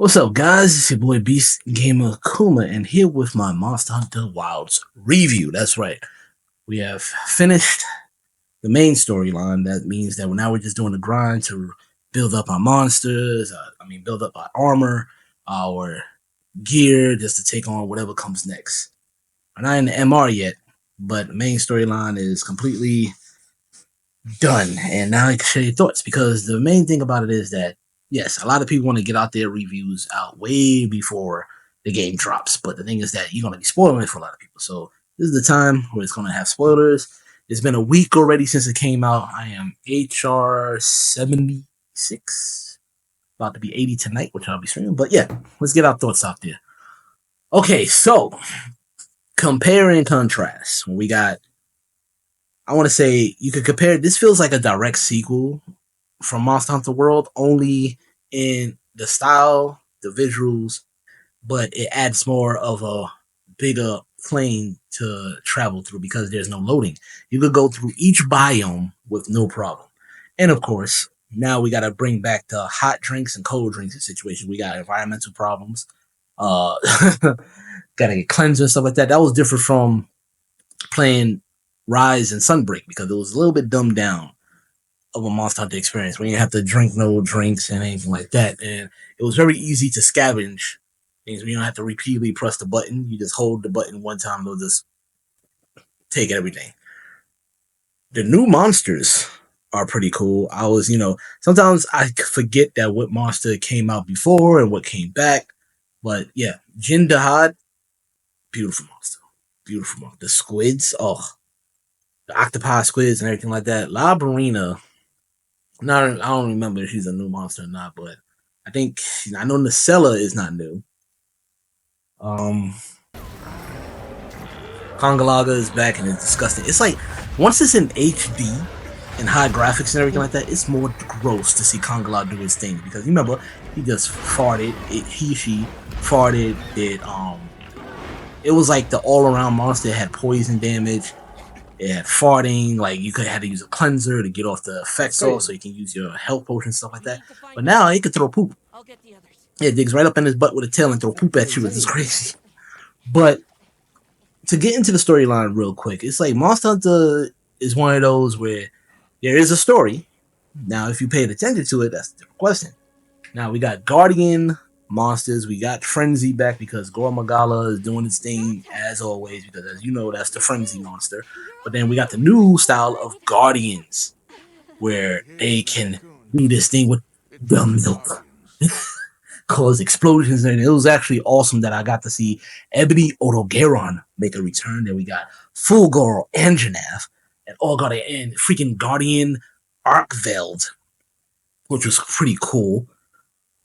What's up, guys? It's your boy Beast Gamer Kuma, and here with my Monster Hunter Wilds review. That's right. We have finished the main storyline. That means that now we're just doing the grind to build up our monsters. Build up our armor, our gear, just to take on whatever comes next. We're not in the MR yet, but the main storyline is completely done. And now I can share your thoughts because the main thing about it is that yes, a lot of people want to get out their reviews out way before the game drops. But the thing is that you're going to be spoiling it for a lot of people. So this is the time where it's going to have spoilers. It's been a week already since it came out. I am HR 76, about to be 80 tonight, which I'll be streaming. But yeah, let's get our thoughts out there. Okay, so compare and contrast. We got, I want to say you could compare, this feels like a direct sequel from Monster Hunter World, only in the style, the visuals, but it adds more of a bigger plane to travel through because there's no loading. You could go through each biome with no problem. And of course, now we got to bring back the hot drinks and cold drinks situation. We got environmental problems. Uh, got to get cleanser and stuff like that. That was different from playing Rise and Sunbreak because it was a little bit dumbed down of a Monster Hunter experience when you have to drink no drinks and anything like that. And it was very easy to scavenge things. You don't have to repeatedly press the button. You just hold the button one time, it'll just take everything. The new monsters are pretty cool. Sometimes I forget that what monster came out before and what came back. But yeah, Jin Dahad, beautiful monster. Beautiful monster. The squids, the octopi squids and everything like that. La Barina, I don't remember if she's a new monster or not, but I know Nacella is not new. Kongalaga is back and it's disgusting. It's like once it's in HD and high graphics and everything like that, it's more gross to see Kongalaga do his thing because remember he just farted. She farted. It was like the all around monster. It had poison damage. It had farting, like you could have to use a cleanser to get off the effects off, so you can use your health potion stuff like that. But now it could throw poop. It digs right up in his butt with a tail and throw poop at you. It's crazy. But to get into the storyline real quick, it's like Monster Hunter is one of those where there is a story. Now, if you paid attention to it, that's a different question. Now we got Guardian monsters. We got Frenzy back because Gore Magala is doing its thing as always because, as you know, that's the Frenzy monster. But then we got the new style of Guardians where they can do this thing with the milk, cause explosions, and it was actually awesome that I got to see Ebony Odogaron make a return. Then we got Fulgor Anjanath and and freaking Guardian Arkveld, which was pretty cool.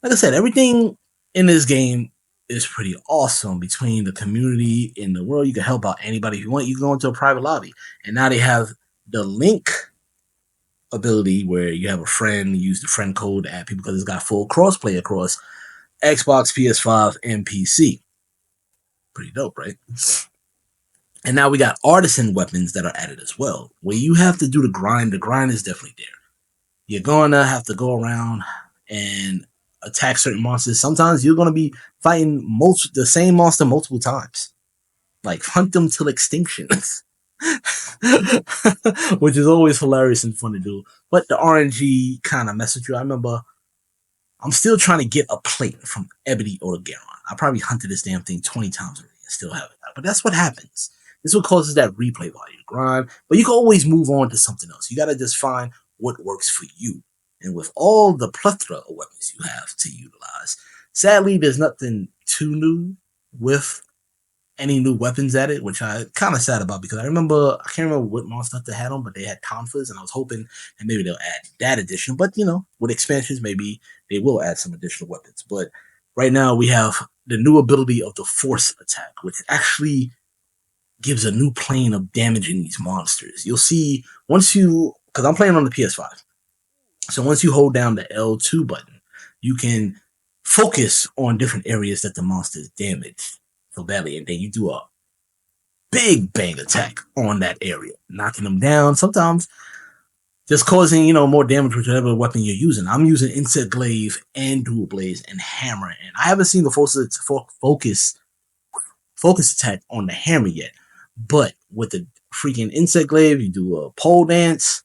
Like I said, everything in this game is pretty awesome between the community in the world. You can help out anybody if you want. You can go into a private lobby. And now they have the link ability where you have a friend, use the friend code to add people because it's got full crossplay across Xbox, PS5, and PC. Pretty dope, right? And now we got artisan weapons that are added as well. Where you have to do the grind is definitely there. You're gonna have to go around and attack certain monsters. Sometimes you're going to be fighting the same monster multiple times. Like, hunt them till extinction. Which is always hilarious and fun to do. But the RNG kind of mess with you. I remember I'm still trying to get a plate from Ebony Odogaron. I probably hunted this damn thing 20 times already and still haven't. But that's what happens. This is what causes that replay value, grind. But you can always move on to something else. You got to just find what works for you. And with all the plethora of weapons you have to utilize, sadly, there's nothing too new with any new weapons added, which I'm kind of sad about because I can't remember what Monster Hunter had on, but they had Tonfas, and I was hoping that maybe they'll add that addition. But, with expansions, maybe they will add some additional weapons. But right now, we have the new ability of the Force Attack, which actually gives a new plane of damaging these monsters. You'll see because I'm playing on the PS5. So once you hold down the L2 button, you can focus on different areas that the monster is damaged so badly, and then you do a big bang attack on that area, knocking them down. Sometimes just causing more damage with whatever weapon you're using. I'm using insect glaive and dual blaze and hammer, and I haven't seen the focus attack on the hammer yet. But with the freaking insect glaive, you do a pole dance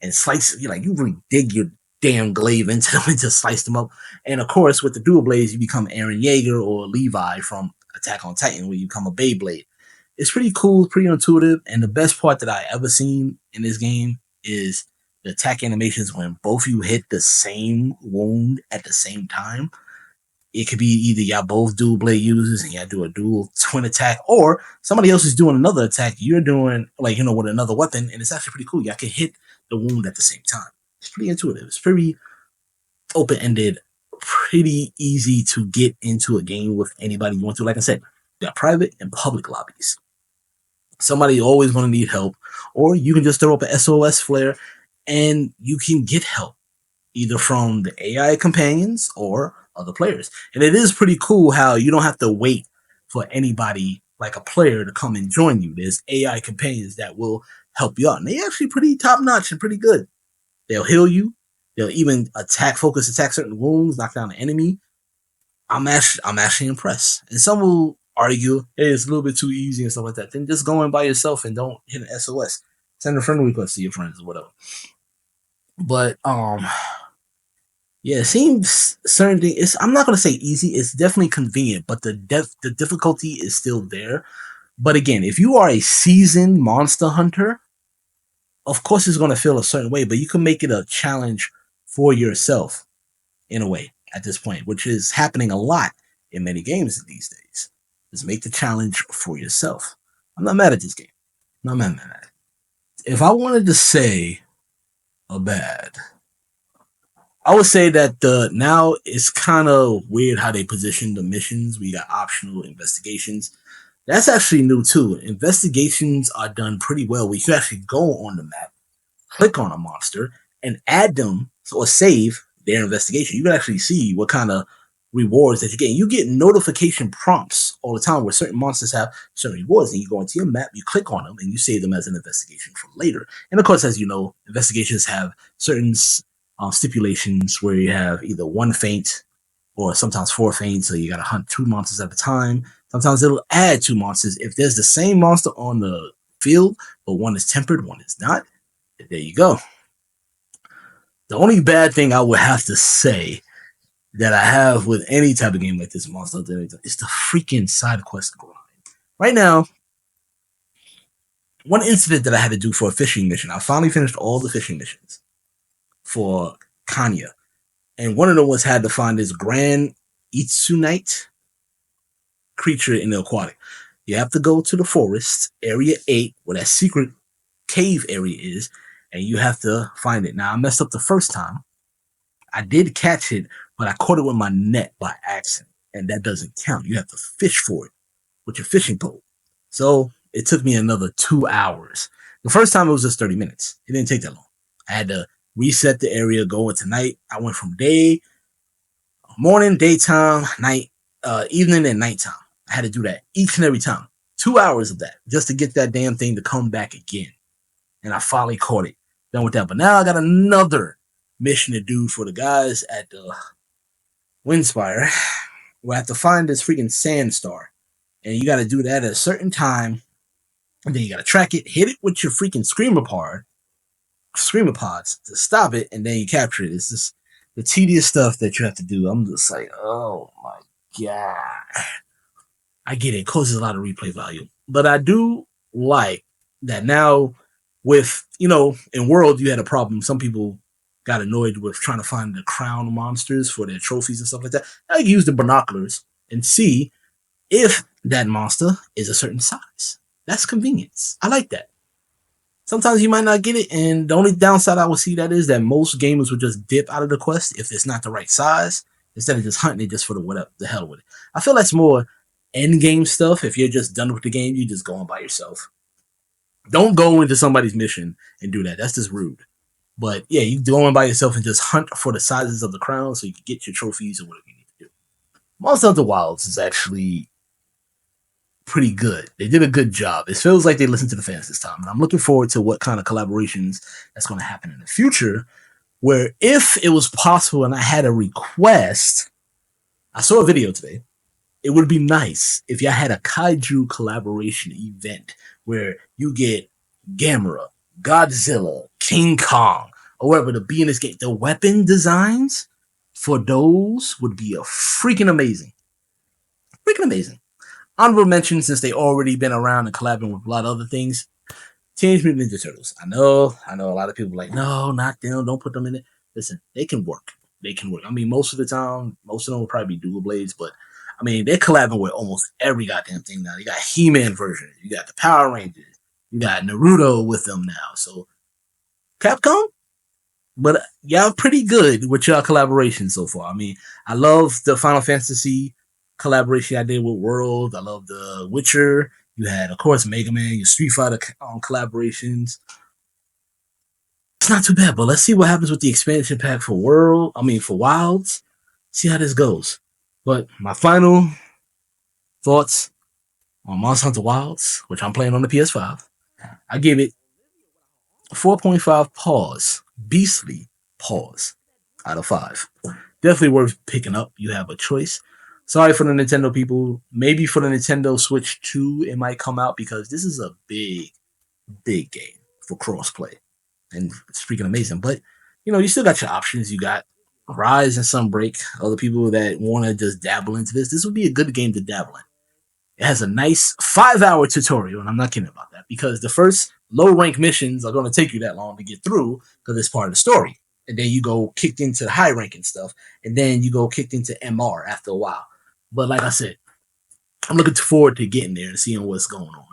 and slice. You really dig your damn glaive into them and just slice them up. And of course, with the dual blaze, you become Aaron Yeager or Levi from Attack on Titan, where you become a Beyblade. It's pretty cool, pretty intuitive, and the best part that I ever seen in this game is the attack animations when both you hit the same wound at the same time. It could be either y'all both dual blade users and y'all do a dual twin attack, or somebody else is doing another attack. You're doing with another weapon, and it's actually pretty cool. Y'all can hit the wound at the same time. It's pretty intuitive. It's pretty open ended, pretty easy to get into a game with anybody you want to. Like I said, there are private and public lobbies. Somebody always going to need help, or you can just throw up an SOS flare and you can get help either from the AI companions or other players. And it is pretty cool how you don't have to wait for anybody like a player to come and join you. There's AI companions that will help you out, and they're actually pretty top notch and pretty good. They'll heal you. They'll even focus attack certain wounds, knock down the enemy. I'm actually impressed. And some will argue, hey, it's a little bit too easy and stuff like that. Then just go in by yourself and don't hit an SOS. Send a friend request to your friends or whatever. But yeah, it seems certain things. I'm not gonna say easy. It's definitely convenient, but the difficulty is still there. But again, if you are a seasoned monster hunter, of course it's gonna feel a certain way. But you can make it a challenge for yourself in a way at this point, which is happening a lot in many games these days. Just make the challenge for yourself. I'm not mad at this game. I'm not mad at it. If I wanted to say a bad, I would say that now it's kind of weird how they position the missions. We got optional investigations. That's actually new too. Investigations are done pretty well. We can actually go on the map, click on a monster, and add them or save their investigation. You can actually see what kind of rewards that you get. You get notification prompts all the time where certain monsters have certain rewards, and you go into your map, you click on them, and you save them as an investigation for later. And of course, as you know, investigations have certain stipulations where you have either one feint or sometimes 4 feints, so you got to hunt 2 monsters at a time. Sometimes it'll add 2 monsters if there's the same monster on the field, but one is tempered, one is not. There you go. The only bad thing I would have to say that I have with any type of game like this, Monster Hunter, is the freaking side quest grind. Right now, one incident that I had to do for a fishing mission, I finally finished all the fishing missions for Kanya. And one of them was had to find this grand Itsunite creature in the aquatic. You have to go to the forest, area 8, where that secret cave area is, and you have to find it. Now, I messed up the first time. I did catch it, but I caught it with my net by accident, and that doesn't count. You have to fish for it with your fishing pole. So it took me another 2 hours. The first time it was just 30 minutes. It didn't take that long. I had to reset the area, go into night. I went from morning, daytime, night, evening, and nighttime. I had to do that each and every time. 2 hours of that just to get that damn thing to come back again. And I finally caught it. Done with that. But now I got another mission to do for the guys at the Windspire. Where I have to find this freaking sand star. And you got to do that at a certain time. And then you got to track it, hit it with your freaking screamer pods to stop it, and then you capture it. It's just the tedious stuff that you have to do. I'm just like, oh my god. I get it causes a lot of replay value. But I do like that now with, in World you had a problem. Some people got annoyed with trying to find the crown monsters for their trophies and stuff like that. I use the binoculars and see if that monster is a certain size. That's convenience. I like that. Sometimes you might not get it, and the only downside I would see that is that most gamers would just dip out of the quest if it's not the right size, instead of just hunting it just for the hell with it. I feel that's more end game stuff. If you're just done with the game, you just go on by yourself. Don't go into somebody's mission and do that. That's just rude. But yeah, you go in by yourself and just hunt for the sizes of the crown so you can get your trophies or whatever you need to do. Monster Hunter Wilds is actually pretty good. They did a good job. It feels like they listened to the fans this time. And I'm looking forward to what kind of collaborations that's going to happen in the future. Where if it was possible and I had a request, I saw a video today. It would be nice if y'all had a kaiju collaboration event where you get Gamera, Godzilla, King Kong, or whatever to be in this game. The weapon designs for those would be a freaking amazing. Freaking amazing. Honorable mention, since they already been around and collabing with a lot of other things. Teenage Mutant Ninja Turtles. I know a lot of people are like, no, not them. Don't put them in it. Listen, they can work. They can work. I mean, most of the time, most of them will probably be dual blades, but I mean, they're collabing with almost every goddamn thing now. You got He-Man version. You got the Power Rangers. You got Naruto with them now. So, Capcom, but y'all pretty good with y'all collaboration so far. I mean, I love the Final Fantasy collaboration I did with World. I love the Witcher. You had, of course, Mega Man, your Street Fighter collaborations. It's not too bad, but let's see what happens with the expansion pack for for Wilds. See how this goes. But my final thoughts on Monster Hutner Wilds, which I'm playing on the PS5, I give it 4.5 paws, beastly paws out of 5. Definitely worth picking up. You have a choice. Sorry for the Nintendo people. Maybe for the Nintendo Switch 2, it might come out because this is a big game for crossplay. And it's freaking amazing. But, you still got your options. You got Rise and Sunbreak. Other people that want to just dabble into this. This would be a good game to dabble in. It has a nice 5-hour tutorial, and I'm not kidding about that, because the first low-rank missions are going to take you that long to get through because it's part of the story. And then you go kicked into high-ranking stuff, and then you go kicked into MR after a while. But like I said, I'm looking forward to getting there and seeing what's going on.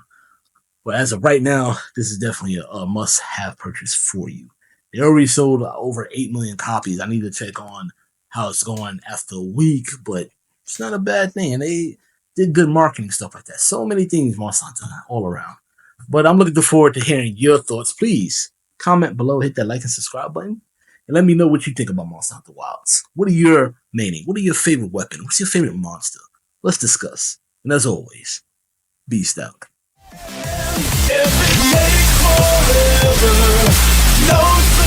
But as of right now, this is definitely a must-have purchase for you. They already sold over 8 million copies. I need to check on how it's going after a week, but it's not a bad thing. And they did good marketing stuff like that. So many things, Monster Hutner, all around. But I'm looking forward to hearing your thoughts. Please comment below, hit that like and subscribe button, and let me know what you think about Monster Hutner Wilds. What are your main? What are your favorite weapon? What's your favorite monster? Let's discuss. And as always, beast out. Every day forever, no